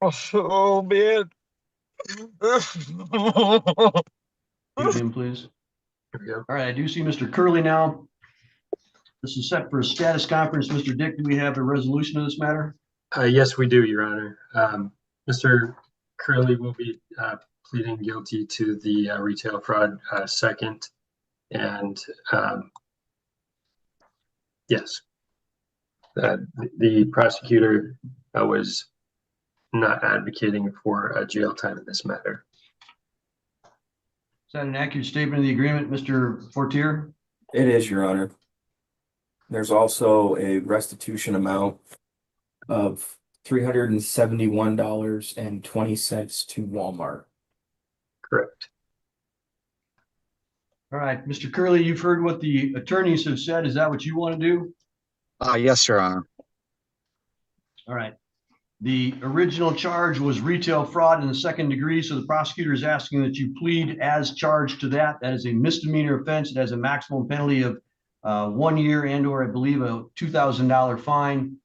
Oh man. Mute him, please. Here we go. All right, I do see Mr. Curley now. This is set for a status conference. Mr. Dick, do we have a resolution of this matter? Yes, we do, Your Honor. Mr. Curley will be pleading guilty to the retail fraud second, and yes, the prosecutor was not advocating for jail time in this matter. Is that an accurate statement of the agreement, Mr. Fortier? It is, Your Honor. There's also a restitution amount of $371.20 to Walmart. Correct. All right, Mr. Curley, you've heard what the attorneys have said. Is that what you want to do? Yes, Your Honor. All right. The original charge was retail fraud in the second degree, so the prosecutor is asking that you plead as charged to that. That is a misdemeanor offense. It has a maximum penalty of 1 year and or I believe a $2,000 fine.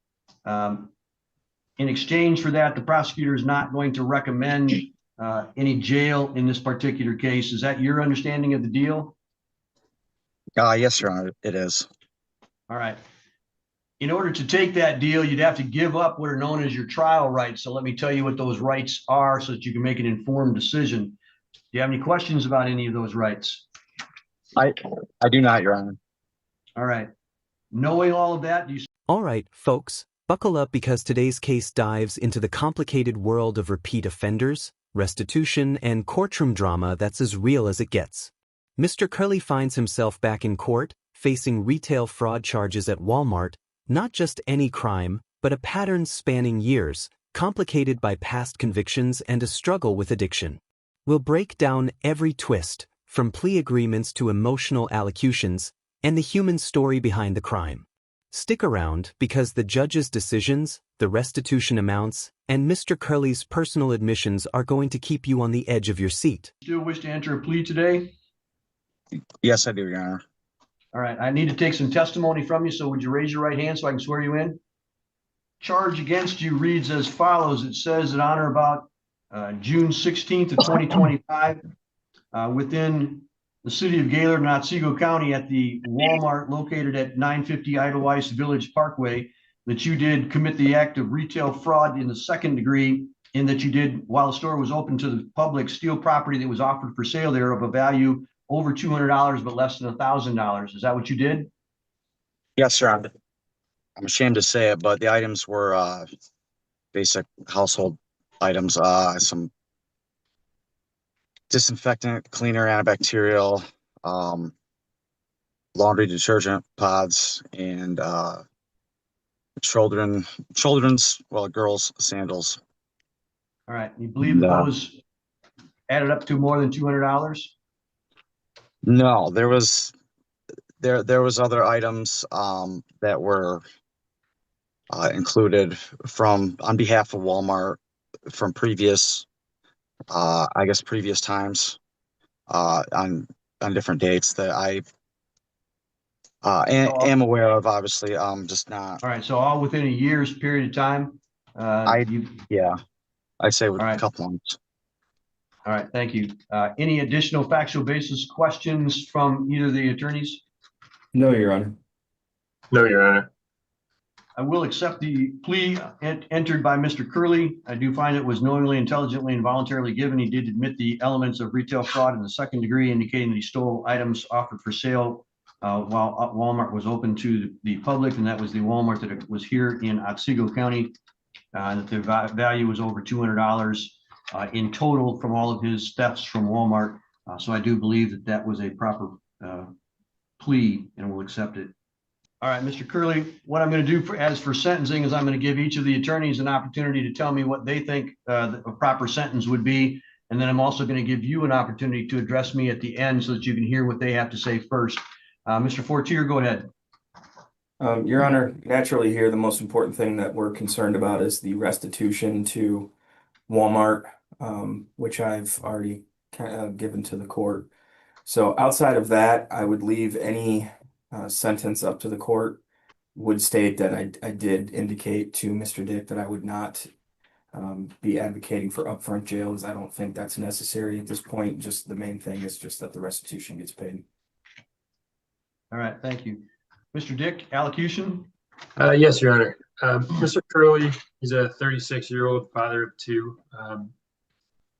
In exchange for that, the prosecutor is not going to recommend any jail in this particular case. Is that your understanding of the deal? Yes, Your Honor, it is. All right. In order to take that deal, you'd have to give up what are known as your trial rights. So let me tell you what those rights are so that you can make an informed decision. Do you have any questions about any of those rights? I do not, Your Honor. All right. Knowing all of that, do you... All right, folks, buckle up because today's case dives into the complicated world of repeat offenders, restitution, and courtroom drama that's as real as it gets. Mr. Curley finds himself back in court, facing retail fraud charges at Walmart, not just any crime, but a pattern spanning years, complicated by past convictions and a struggle with addiction. We'll break down every twist, from plea agreements to emotional allocutions, and the human story behind the crime. Stick around because the judge's decisions, the restitution amounts, and Mr. Curley's personal admissions are going to keep you on the edge of your seat. Still wish to enter a plea today? Yes, I do, Your Honor. All right. I need to take some testimony from you, so would you raise your right hand so I can swear you in? Charge against you reads as follows. It says that on or about June 16th of 2025, within the city of Gaylord and Otsego County at the Walmart located at 950 Edelweiss Village Parkway, that you did commit the act of retail fraud in the second degree, in that you did, while the store was open to the public, steal property that was offered for sale there of a value over $200 but less than $1,000. Is that what you did? Yes, Your Honor. I'm ashamed to say it, but the items were basic household items, some disinfectant, cleaner, antibacterial, laundry detergent pods, and children's, well, girls' sandals. All right. You believe that those added up to more than $200? No, there was other items that were included on behalf of Walmart from previous times on different dates that I am aware of, obviously. Just not. All right. So all within a year's period of time? Yeah, I'd say with a couple months. All right. Thank you. Any additional factual basis questions from either of the attorneys? No, Your Honor. No, Your Honor. I will accept the plea entered by Mr. Curley. I do find it was knowingly, intelligently, and voluntarily given. He did admit the elements of retail fraud in the second degree, indicating that he stole items offered for sale while Walmart was open to the public, and that was the Walmart that was here in Otsego County, that the value was over $200 in total from all of his thefts from Walmart. So I do believe that that was a proper plea, and we'll accept it. All right, Mr. Curley, what I'm going to do as for sentencing is I'm going to give each of the attorneys an opportunity to tell me what they think a proper sentence would be. And then I'm also going to give you an opportunity to address me at the end so that you can hear what they have to say first. Mr. Fortier, go ahead. Your Honor, naturally here, the most important thing that we're concerned about is the restitution to Walmart, which I've already given to the court. So outside of that, I would leave any sentence up to the court. Would state that I did indicate to Mr. Dick that I would not be advocating for upfront jail, as I don't think that's necessary at this point. Just the main thing is just that the restitution gets paid. All right, thank you. Mr. Dick, allocution? Yes, Your Honor. Mr. Curley, he's a 36-year-old father of two.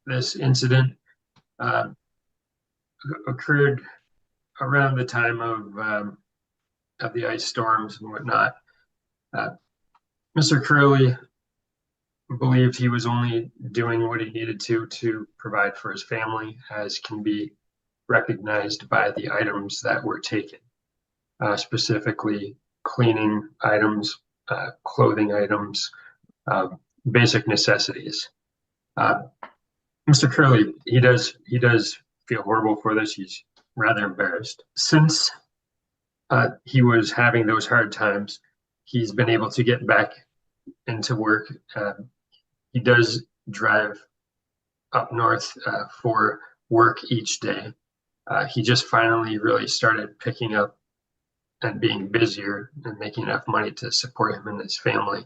This incident occurred around the time of the ice storms and whatnot. Mr. Curley believed he was only doing what he needed to provide for his family, as can be recognized by the items that were taken, specifically cleaning items, clothing items, basic necessities. Mr. Curley, he does feel horrible for this. He's rather embarrassed. Since he was having those hard times, he's been able to get back into work. He does drive up north for work each day. He just finally really started picking up and being busier and making enough money to support him and his family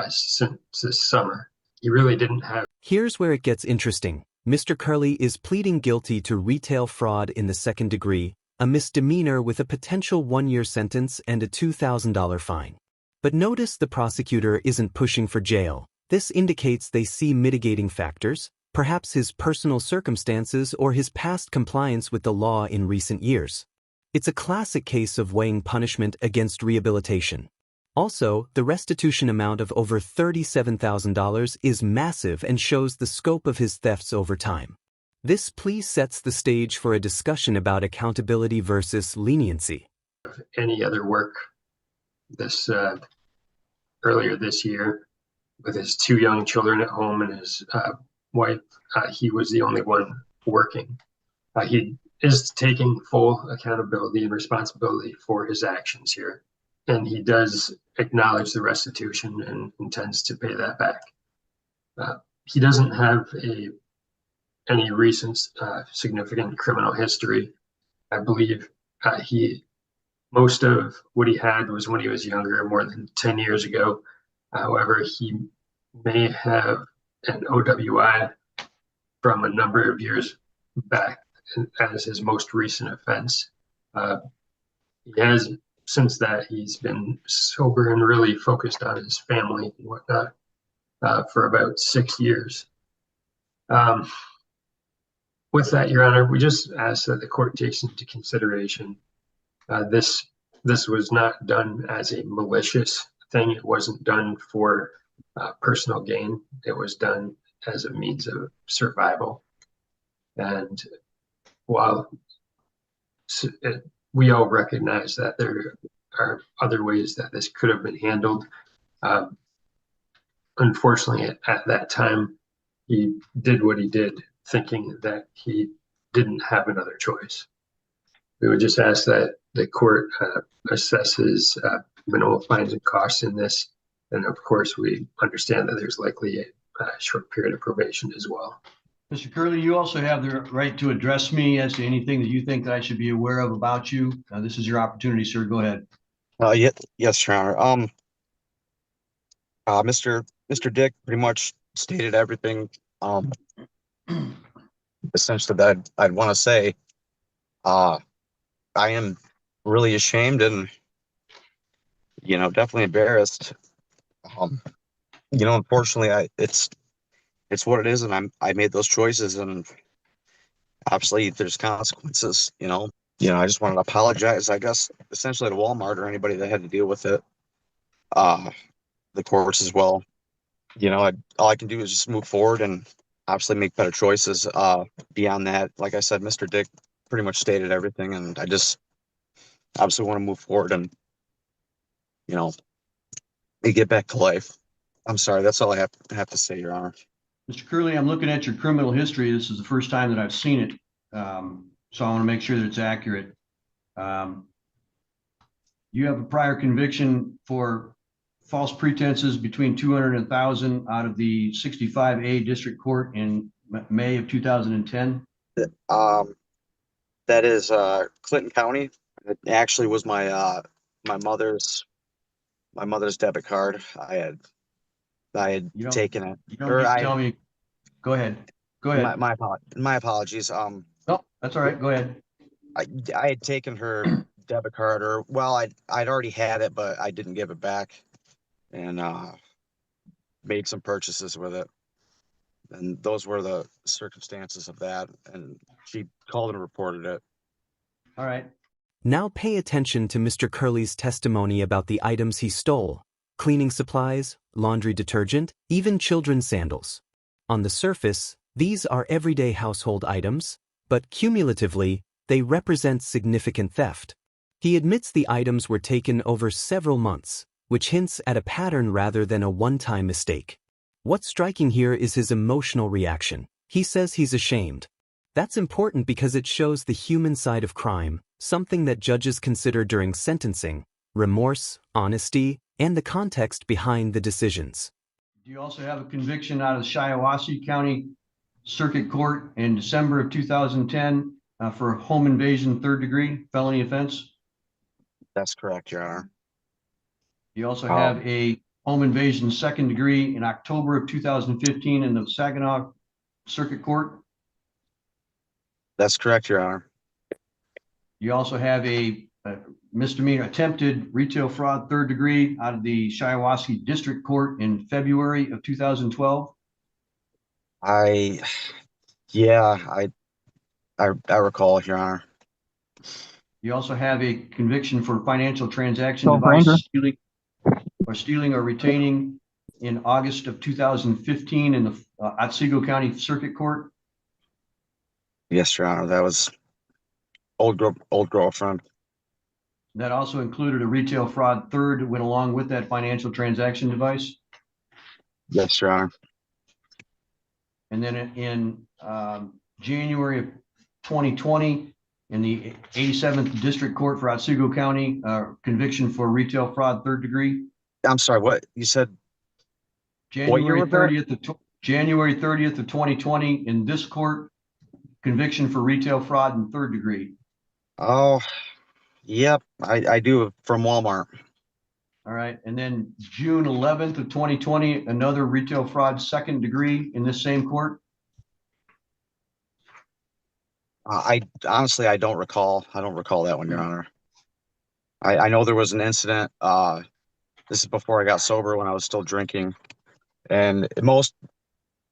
since this summer. He really didn't have. Here's where it gets interesting. Mr. Curley is pleading guilty to retail fraud in the second degree, a misdemeanor with a potential 1-year sentence and a $2,000 fine. But notice the prosecutor isn't pushing for jail. This indicates they see mitigating factors, perhaps his personal circumstances or his past compliance with the law in recent years. It's a classic case of weighing punishment against rehabilitation. Also, the restitution amount of over $37,000 is massive and shows the scope of his thefts over time. This plea sets the stage for a discussion about accountability versus leniency. Any other work this earlier this year with his 2 young children at home and his wife. He was the only one working. He is taking full accountability and responsibility for his actions here, and he does acknowledge the restitution and intends to pay that back. He doesn't have any recent significant criminal history. I believe most of what he had was when he was younger, more than 10 years ago. However, he may have an OWI from a number of years back as his most recent offense. He has, since that, he's been sober and really focused on his family and whatnot for about 6 years. With that, Your Honor, we just ask that the court takes into consideration this was not done as a malicious thing. It wasn't done for personal gain. It was done as a means of survival. And while we all recognize that there are other ways that this could have been handled, unfortunately, at that time, he did what he did, thinking that he didn't have another choice. We would just ask that the court assesses minimal fines and costs in this. And of course, we understand that there's likely a short period of probation as well. Mr. Curley, you also have the right to address me as to anything that you think that I should be aware of about you. This is your opportunity, sir. Go ahead. Yes, Your Honor. Mr. Dick pretty much stated everything essentially that I'd want to say. I am really ashamed and definitely embarrassed. Unfortunately, it's what it is, and I made those choices, and obviously there's consequences. I just wanted to apologize, I guess, essentially to Walmart or anybody that had to deal with it. The courts as well. All I can do is just move forward and obviously make better choices. Beyond that, like I said, Mr. Dick pretty much stated everything, and I just obviously want to move forward and get back to life. I'm sorry, that's all I have to say, Your Honor. Mr. Curley, I'm looking at your criminal history. This is the first time that I've seen it. So I want to make sure that it's accurate. You have a prior conviction for false pretenses between 200 and 1,000 out of the 65A District Court in May of 2010. That is Clinton County. It actually was my mother's debit card. I had I had You don't, taken it. you don't Or need to I, tell me. Go ahead. Go ahead. my apologies. No, that's all right. Go ahead. I had taken her debit card, or well, I'd already had it, but I didn't give it back, and made some purchases with it. And those were the circumstances of that. And she called and reported it. All right. Now pay attention to Mr. Curley's testimony about the items he stole: cleaning supplies, laundry detergent, even children's sandals. On the surface, these are everyday household items, but cumulatively, they represent significant theft. He admits the items were taken over several months, which hints at a pattern rather than a one-time mistake. What's striking here is his emotional reaction. He says he's ashamed. That's important because it shows the human side of crime, something that judges consider during sentencing: remorse, honesty, and the context behind the decisions. Do you also have a conviction out of the Shiawassee County Circuit Court in December of 2010 for home invasion, 3rd degree felony offense? That's correct, Your Honor. You also have a home invasion, 2nd degree in October of 2015 in the Saginaw Circuit Court. That's correct, Your Honor. You also have a misdemeanor attempted retail fraud, 3rd degree out of the Shiawassee District Court in February of 2012. Yeah, I recall, Your Honor. You also have a conviction for financial transaction So, device Ranger. stealing or retaining in August of 2015 in the Otsego County Circuit Court. Yes, Your Honor. That was old girlfriend. That also included a retail fraud, 3rd, went along with that financial transaction device. Yes, Your Honor. And then in January of 2020, in the 87th District Court for Otsego County, conviction for retail fraud, 3rd degree. I'm sorry, what you said? What year January was that? 30th of January 30th of 2020 in this court, conviction for retail fraud in 3rd degree. Oh, yep, I do, from Walmart. All right. And then June 11th of 2020, another retail fraud, 2nd degree in this same court. I honestly, I don't recall. I don't recall that one, Your Honor. I know there was an incident. This is before I got sober, when I was still drinking, and most,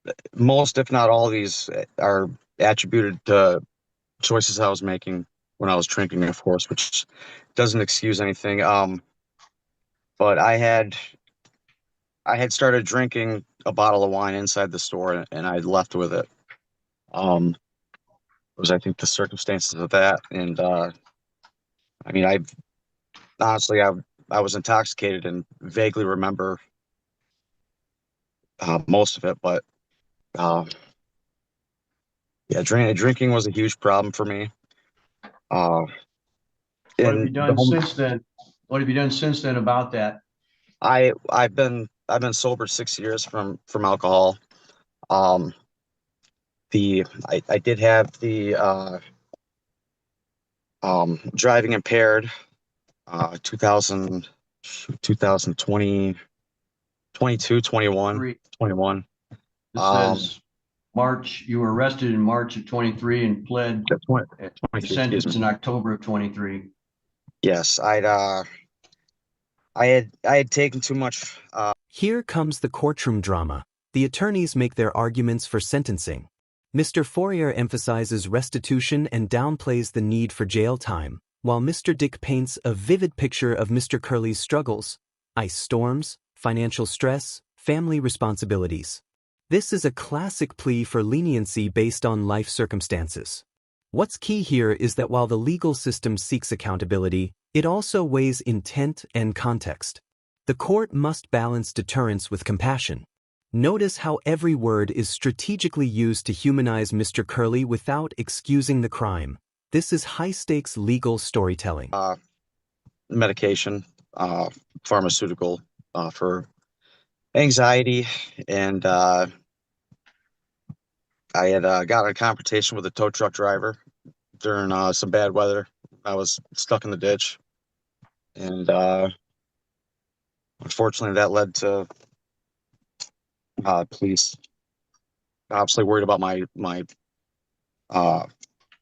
if not all of these, are attributed to choices I was making when I was drinking, of course, which doesn't excuse anything. But I had started drinking a bottle of wine inside the store, and I left with it. It was, I think, the circumstances of that, and I mean, honestly, I was intoxicated and vaguely remember most of it, but yeah, drinking was a huge problem for me. What have you In the done home, since then? What have you done since then about that? I've been sober 6 years from alcohol. I did have the driving impaired 2020, 22, 21, 21. This says March, you were arrested in March of 23 and pled 23, sentence in October of 23. Yes, I had taken too much. Here comes the courtroom drama. The attorneys make their arguments for sentencing. Mr. Fourier emphasizes restitution and downplays the need for jail time, while Mr. Dick paints a vivid picture of Mr. Curley's struggles: ice storms, financial stress, family responsibilities. This is a classic plea for leniency based on life circumstances. What's key here is that while the legal system seeks accountability, it also weighs intent and context. The court must balance deterrence with compassion. Notice how every word is strategically used to humanize Mr. Curley without excusing the crime. This is high-stakes legal storytelling. Medication, pharmaceutical for anxiety, and I had got in a confrontation with a tow truck driver during some bad weather. I was stuck in the ditch, and unfortunately that led to police obviously worried about my uh,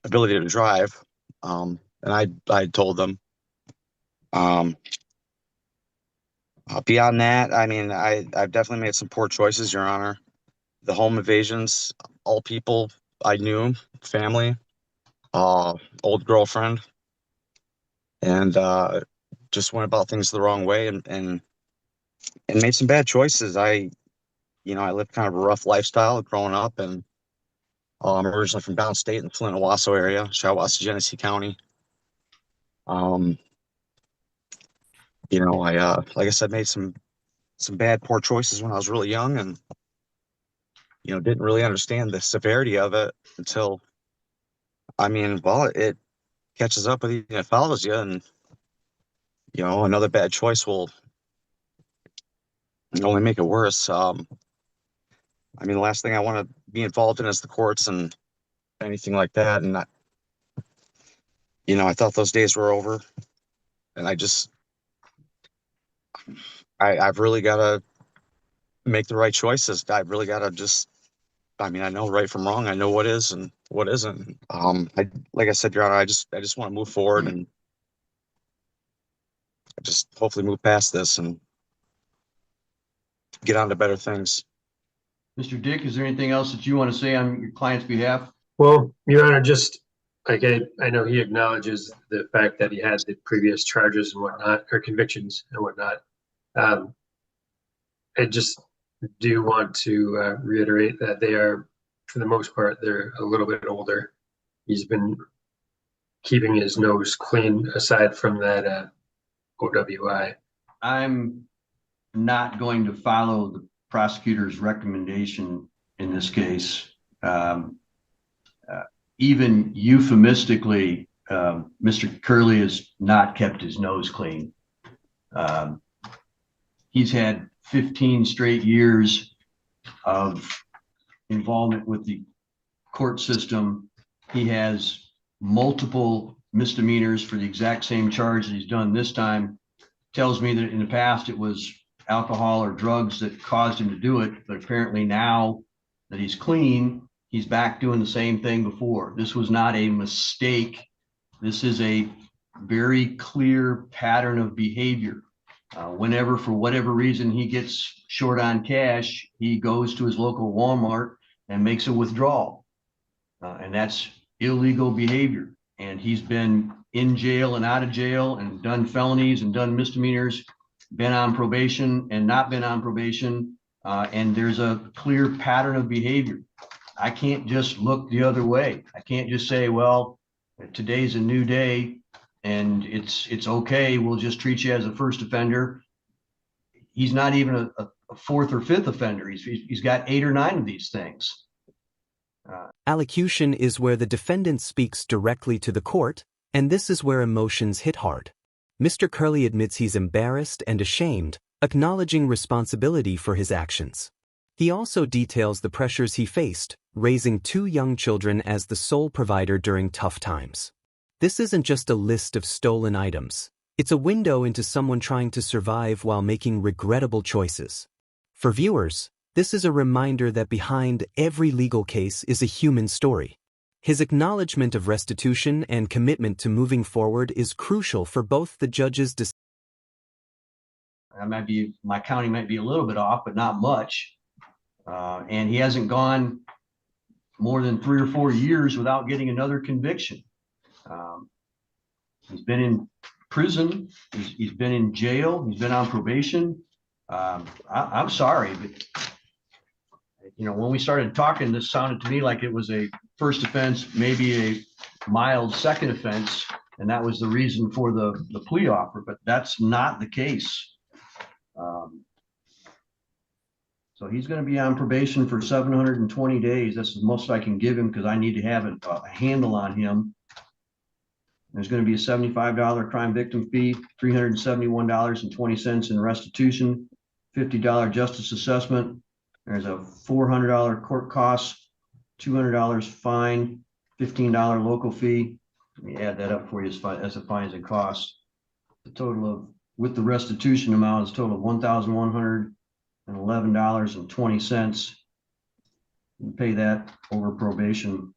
ability to drive. And I told them. Um, Beyond that, I mean, I've definitely made some poor choices, Your Honor. The home invasions, all people I knew, family, old girlfriend, and just went about things the wrong way and made some bad choices. I lived kind of a rough lifestyle growing up, and I'm originally from downstate in the Flint Owasso area, Shiawassee, Genesee County. Um, like I said, made some bad, poor choices when I was really young, and didn't really understand the severity of it until, I mean, well, it catches up with you and it follows you, and another bad choice will only make it worse. I mean, the last thing I want to be involved in is the courts and anything like that. And I thought those days were over, and I've really got to make the right choices. I've really got to I mean, I know right from wrong. I know what is and what isn't. Like I said, Your Honor, I just want to move forward and just hopefully move past this and get on to better things. Mr. Dick, is there anything else that you want to say on your client's behalf? Well, Your Honor, just like I know he acknowledges the fact that he had the previous charges and whatnot, or convictions and whatnot. I just do want to reiterate that they are, for the most part, they're a little bit older. He's been keeping his nose clean aside from that OWI. I'm not going to follow the prosecutor's recommendation in this case. Even euphemistically, Mr. Curley has not kept his nose clean. He's had 15 straight years of involvement with the court system. He has multiple misdemeanors for the exact same charge that he's done this time. Tells me that in the past it was alcohol or drugs that caused him to do it, but apparently now that he's clean, he's back doing the same thing before. This was not a mistake. This is a very clear pattern of behavior. Whenever, for whatever reason, he gets short on cash, he goes to his local Walmart and makes a withdrawal. And that's illegal behavior. And he's been in jail and out of jail and done felonies and done misdemeanors, been on probation and not been on probation. And there's a clear pattern of behavior. I can't just look the other way. I can't just say, well, today's a new day and it's okay. We'll just treat you as a first offender. He's not even a fourth or fifth offender. He's got 8 or 9 of these things. Allocution is where the defendant speaks directly to the court, and this is where emotions hit hard. Mr. Curley admits he's embarrassed and ashamed, acknowledging responsibility for his actions. He also details the pressures he faced, raising 2 young children as the sole provider during tough times. This isn't just a list of stolen items. It's a window into someone trying to survive while making regrettable choices. For viewers, this is a reminder that behind every legal case is a human story. His acknowledgement of restitution and commitment to moving forward is crucial for both the judge's decision. My county might be a little bit off, but not much. And he hasn't gone more than 3 or 4 years without getting another conviction. He's been in prison. He's been in jail. He's been on probation. I'm sorry, but when we started talking, this sounded to me like it was a first offense, maybe a mild second offense, and that was the reason for the plea offer, but that's not the case. So he's going to be on probation for 720 days. That's the most I can give him because I need to have a handle on him. There's going to be a $75 crime victim fee, $371.20 in restitution, $50 justice assessment. There's a $400 court cost, $200 fine, $15 local fee. Let me add that up for you as a fines and costs. The total of, with the restitution amount, is a total of $1,100 and $11.20. Pay that over probation.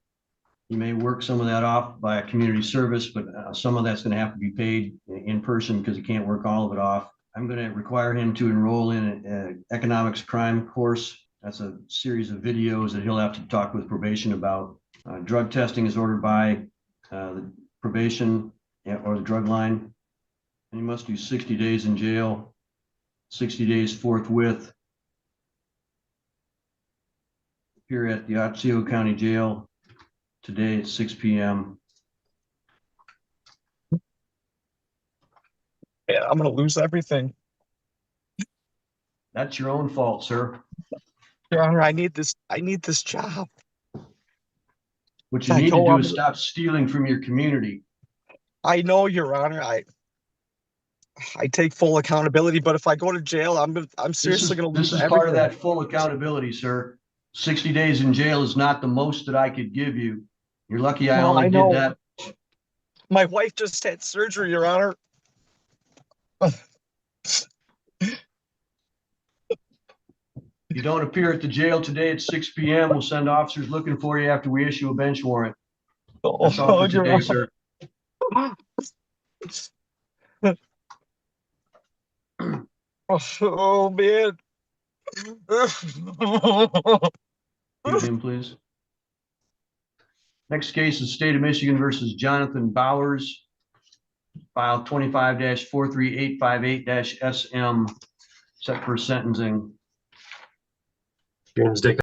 You may work some of that off by a community service, but some of that's going to have to be paid in person because he can't work all of it off. I'm going to require him to enroll in an economics crime course. That's a series of videos that he'll have to talk with probation about. Drug testing is ordered by the probation or the drug line. And he must do 60 days in jail, 60 days forthwith. Here at the Otsego County Jail today at 6 p.m. Yeah, I'm gonna lose everything. That's your own fault, sir. Your Honor, I need this job. What you I need to know do I'm- is stop stealing from your community. I know, Your Honor. I take full accountability, but if I go to jail, I'm seriously gonna lose This is everything. part of that full accountability, sir. 60 days in jail is not the most that I could give you. You're lucky I Well, only I did know. that. My wife just had surgery, Your Honor. You don't appear at the jail today at 6 p.m. We'll send officers looking for you after we issue a bench warrant. That's all for Your today, Honor. sir. Oh man. Mute him, please. Next case is State of Michigan versus Jonathan Bowers. File 25-43858-SM, set for sentencing. James Dick